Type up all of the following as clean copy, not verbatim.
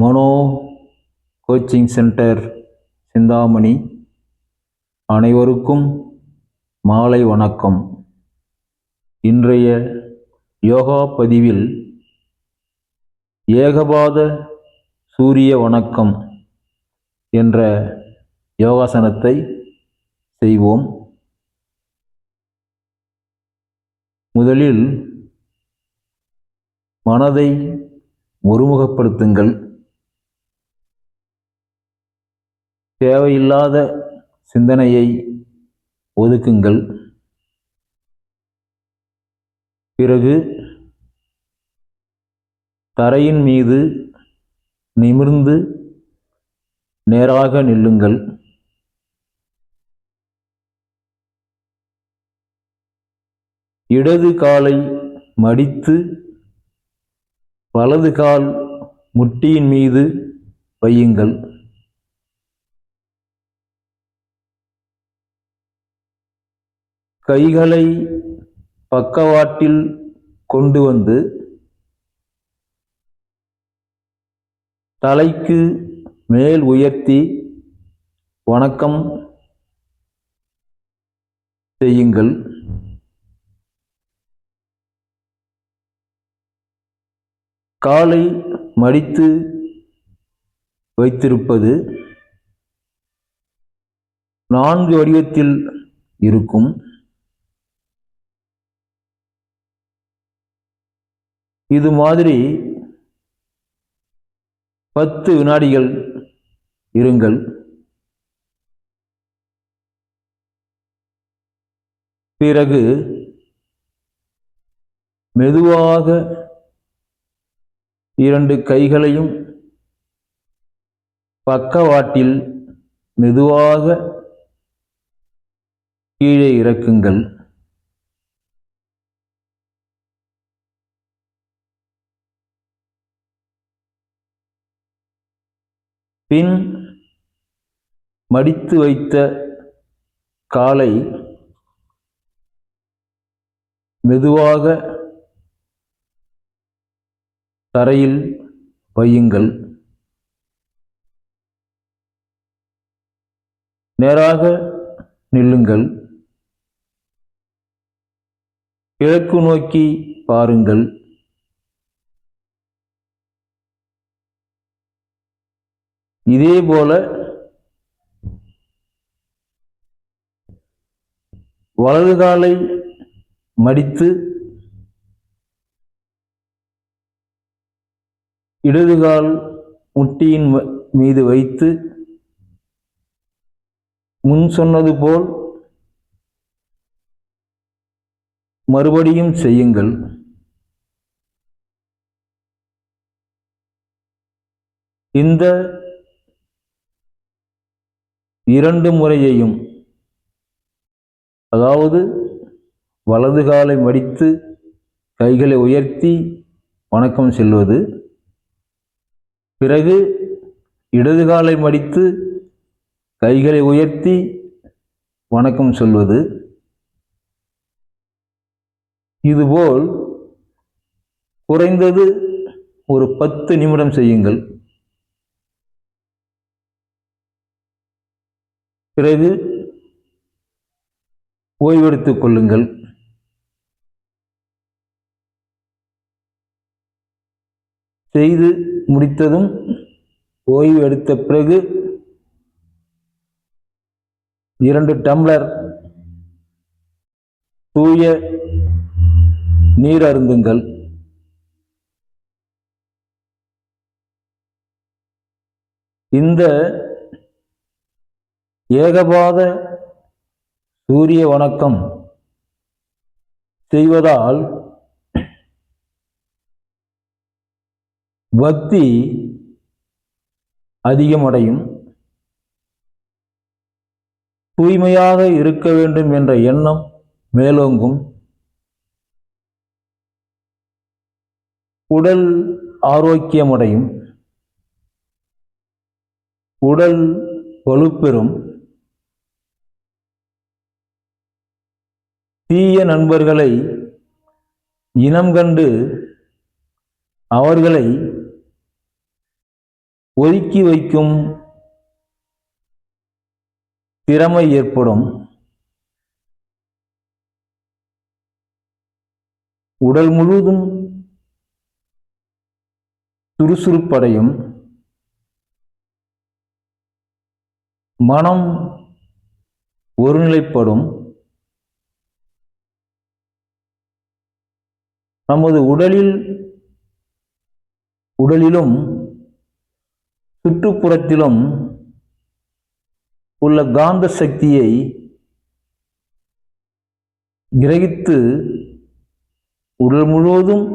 மனோ coaching centre Chintamani. அனைவருக்கும் மாலை வணக்கம். இன்றைய யோகா பதிவில் ஏகபாத சூரிய வணக்கம் என்ற யோகாசனத்தை செய்வோம். முதலில் மனதை ஒருமுகப்படுத்துங்கள். தேவையில்லாத சிந்தனையை ஒதுக்குங்கள். பிறகு தரையின் மீது நிமிர்ந்து நேராக நில்லுங்கள். இடது காலை மடித்து வலது கால் முட்டியின் மீது வையுங்கள். கைகளை பக்கவாட்டில் கொண்டு வந்து தலைக்கு மேல் உயர்த்தி வணக்கம் செய்யுங்கள். காலை மடித்து வைத்திருப்பது 4 வடிவத்தில் இருக்கும். இது மாதிரி 10 வினாடிகள் இருங்கள். பிறகு மெதுவாக 2 கைகளையும் பக்கவாட்டில் மெதுவாக கீழே இறக்குங்கள். பின் மடித்து வைத்த காலை மெதுவாக தரையில் வையுங்கள். நேராக நில்லுங்கள். கிழக்கு நோக்கி பாருங்கள். இதேபோல வலது காலை மடித்து இடது கால் முட்டியின் மீது வைத்து முன் சொன்னது போல் மறுபடியும் செய்யுங்கள். இந்த 2 முறையையும், அதாவது வலது காலை மடித்து கைகளை உயர்த்தி வணக்கம் சொல்வது, பிறகு இடது காலை மடித்து கைகளை உயர்த்தி வணக்கம் சொல்வது, இதுபோல் குறைந்தது ஒரு 10 நிமிடம் செய்யுங்கள். பிறகு ஓய்வெடுத்துக் கொள்ளுங்கள். செய்து முடித்ததும் ஓய்வு எடுத்த பிறகு 2 டம்ளர் தூய நீர் அருந்துங்கள். இந்த ஏகபாத சூரிய வணக்கம் செய்வதால் பக்தி அதிகமடையும். தூய்மையாக இருக்க வேண்டும் என்ற எண்ணம் மேலோங்கும். உடல் ஆரோக்கியமடையும். உடல் வலுப்பெறும். தீய நண்பர்களை இனம் கண்டு அவர்களை ஒதுக்கி வைக்கும் திறமை ஏற்படும். உடல் முழுவதும் சுறுசுறுப்படையும். மனம் ஒருநிலைப்படும். நமது உடலிலும் சுற்றுப்புறத்திலும் உள்ள காந்த சக்தியை கிரகித்து உடல் முழுவதும்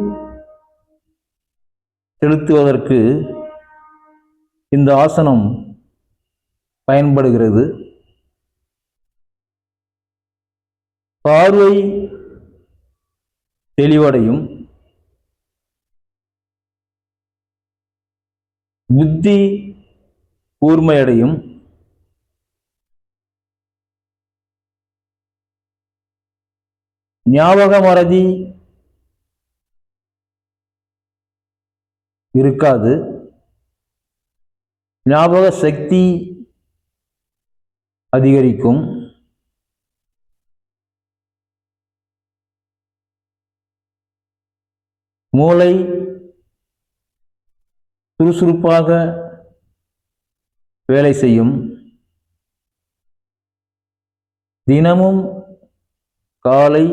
செலுத்துவதற்கு இந்த ஆசனம் பயன்படுகிறது. பார்வை தெளிவடையும். புத்தி கூர்மையடையும். ஞாபக மறதி இருக்காது. ஞாபக சக்தி அதிகரிக்கும். மூளை சுறுசுறுப்பாக வேலை செய்யும். தினமும் காலை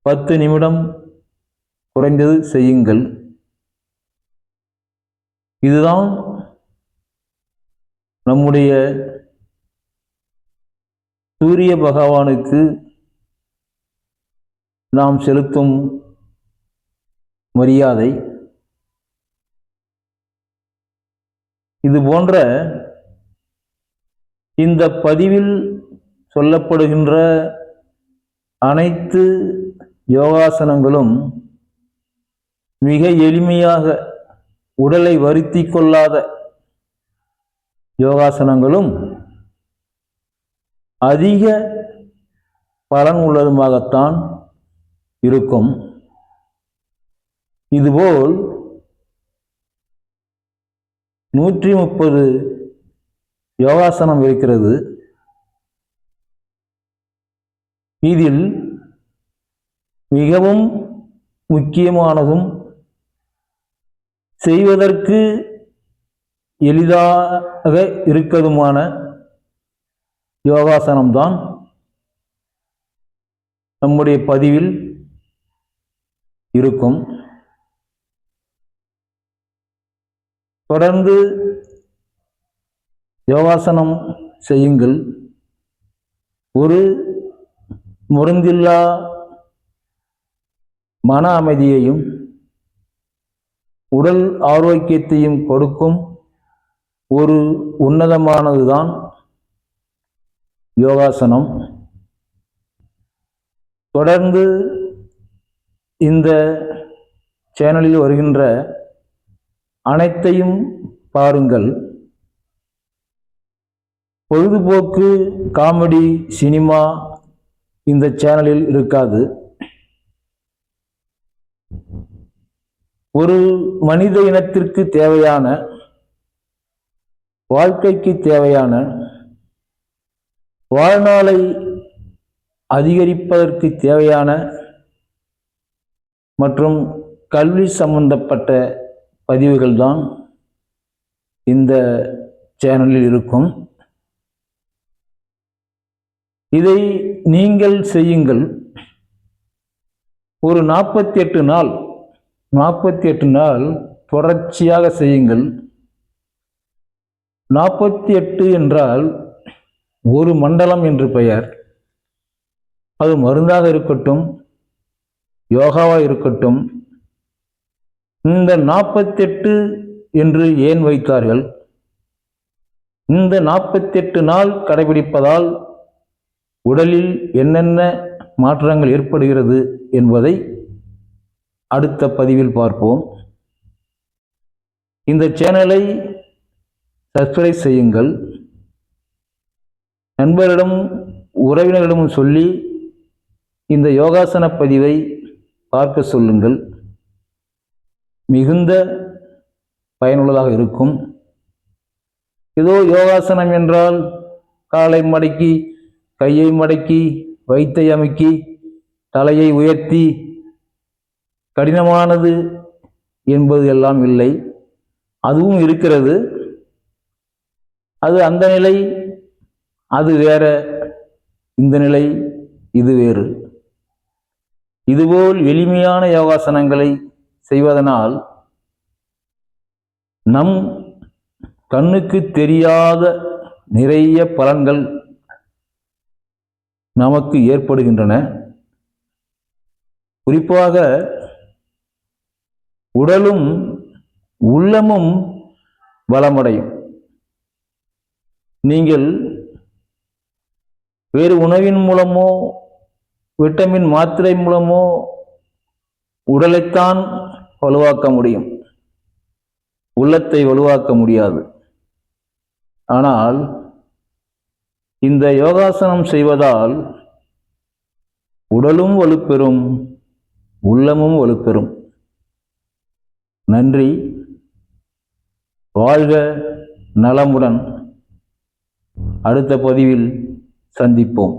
10 நிமிடம் குறைந்தது செய்யுங்கள். இதுதான் நம்முடைய சூரிய பகவானுக்கு நாம் செலுத்தும் மரியாதை. இது போன்ற இந்த பதிவில் சொல்லப்படுகின்ற அனைத்து யோகாசனங்களும் மிக எளிமையாக உடலை வருத்தி கொள்ளாத யோகாசனங்களும் அதிக பலன் உள்ளதுமாகத்தான் இருக்கும். இதுபோல் 130 யோகாசனம் இருக்கிறது. இதில் மிகவும் முக்கியமானதும் செய்வதற்கு எளிதாக இருக்கதுமான யோகாசனம்தான் நம்முடைய பதிவில் இருக்கும். தொடர்ந்து யோகாசனம் செய்யுங்கள். ஒரு மருந்தில்லா மன அமைதியையும் உடல் ஆரோக்கியத்தையும் கொடுக்கும் ஒரு உன்னதமானதுதான் யோகாசனம். தொடர்ந்து இந்த சேனலில் வருகின்ற அனைத்தையும் பாருங்கள். பொழுதுபோக்கு, காமெடி, சினிமா இந்த சேனலில் இருக்காது. ஒரு மனித இனத்திற்கு தேவையான, வாழ்க்கைக்கு தேவையான, வாழ்நாளை அதிகரிப்பதற்கு தேவையான மற்றும் கல்வி சம்பந்தப்பட்ட பதிவுகள் தான் இந்த சேனலில் இருக்கும். இதை நீங்கள் செய்யுங்கள். ஒரு 48 நாள் தொடர்ச்சியாக செய்யுங்கள். 48 என்றால் ஒரு மண்டலம் என்று பெயர். அது மருந்தாக இருக்கட்டும், யோகாவாக இருக்கட்டும். இந்த 48 என்று ஏன் வைத்தார்கள்? இந்த 48 நாள் கடைபிடிப்பதால் உடலில் என்னென்ன மாற்றங்கள் ஏற்படுகிறது என்பதை அடுத்த பதிவில் பார்ப்போம். இந்த சேனலை சப்ஸ்கிரைப் செய்யுங்கள். நண்பரிடம், உறவினர்களிடம் சொல்லி இந்த யோகாசன பதிவை பார்க்க சொல்லுங்கள். மிகுந்த பயனுள்ளதாக இருக்கும். ஏதோ யோகாசனம் என்றால் காலை மடக்கி, கையை மடக்கி, வயிற்றை அமுக்கி, தலையை உயர்த்தி கடினமானது என்பது எல்லாம் இல்லை. அதுவும் இருக்கிறது. அது அந்த நிலை, அது வேற, இந்த நிலை இது வேறு. இதுபோல் எளிமையான யோகாசனங்களை செய்வதனால் நம் கண்ணுக்கு தெரியாத நிறைய பலன்கள் நமக்கு ஏற்படுகின்றன. குறிப்பாக உடலும் உள்ளமும் வளமடையும். நீங்கள் வேறு உணவின் மூலமோ விட்டமின் மாத்திரை மூலமோ உடலைத்தான் வலுவாக்க முடியும், உள்ளத்தை வலுவாக்க முடியாது. ஆனால் இந்த யோகாசனம் செய்வதால் உடலும் வலுப்பெறும், உள்ளமும் வலுப்பெறும். நன்றி. வாழ்க நலமுடன். அடுத்த பதிவில் சந்திப்போம்.